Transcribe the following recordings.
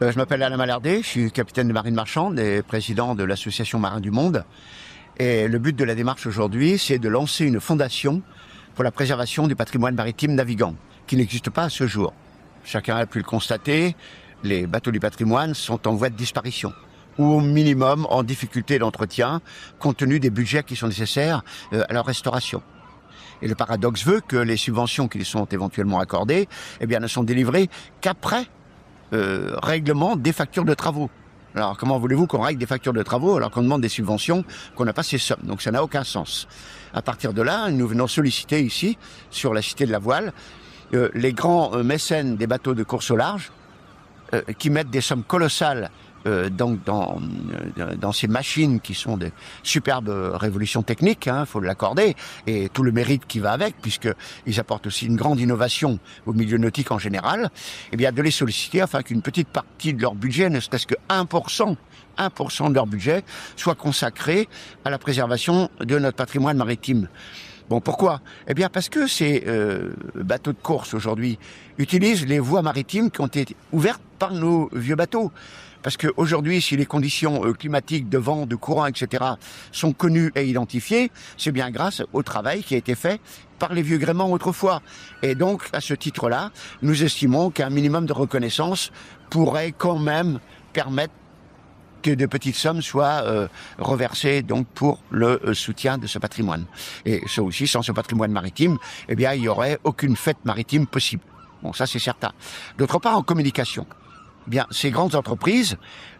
Je m'appelle Alain Malardé, je suis capitaine de marine marchande et président de l'association Marins du Monde. Et le but de la démarche aujourd'hui, c'est de lancer une fondation pour la préservation du patrimoine maritime navigant, qui n'existe pas à ce jour. Chacun a pu le constater, les bateaux du patrimoine sont en voie de disparition, ou au minimum en difficulté d'entretien, compte tenu des budgets qui sont nécessaires à leur restauration. Et le paradoxe veut que les subventions qui sont éventuellement accordées, ne sont délivrées qu'après règlement des factures de travaux. Alors comment voulez-vous qu'on règle des factures de travaux alors qu'on demande des subventions, qu'on n'a pas ces sommes? Donc ça n'a aucun sens. À partir de là, nous venons solliciter ici, sur la Cité de la Voile, les grands mécènes des bateaux de course au large, qui mettent des sommes colossales dans ces machines qui sont des superbes révolutions techniques, faut l'accorder, et tout le mérite qui va avec, puisqu'ils apportent aussi une grande innovation au milieu nautique en général, de les solliciter afin qu'une petite partie de leur budget, ne serait-ce que 1% de leur budget, soit consacré à la préservation de notre patrimoine maritime. Bon, pourquoi? Parce que ces bateaux de course aujourd'hui utilisent les voies maritimes qui ont été ouvertes par nos vieux bateaux. Parce qu'aujourd'hui, si les conditions climatiques de vent, de courant, etc. sont connues et identifiées, c'est bien grâce au travail qui a été fait par les vieux gréements autrefois. Et donc, à ce titre-là, nous estimons qu'un minimum de reconnaissance pourrait quand même permettre que de petites sommes soient reversées donc pour le soutien de ce patrimoine. Et ça aussi, sans ce patrimoine maritime, il n'y aurait aucune fête maritime possible. Bon, ça c'est certain. D'autre part, en communication. Ces grandes entreprises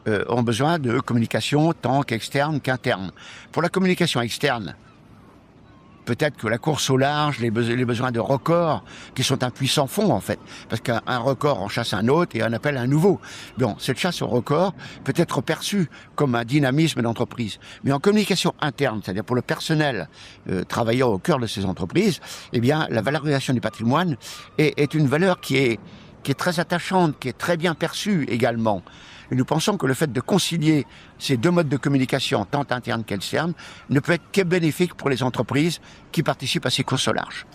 ont besoin de communication tant qu'externe qu'interne. Pour la communication externe, peut-être que la course au large, les besoins de records, qui sont un puissant fond en fait, parce qu'un record en chasse un autre et en appelle un nouveau. Bon, cette chasse au record peut être perçue comme un dynamisme d'entreprise. Mais en communication interne, c'est-à-dire pour le personnel travaillant au cœur de ces entreprises, la valorisation du patrimoine est une valeur qui est très attachante, qui est très bien perçue également. Et nous pensons que le fait de concilier ces deux modes de communication, tant interne qu'externe, ne peut être que bénéfique pour les entreprises qui participent à ces courses au large.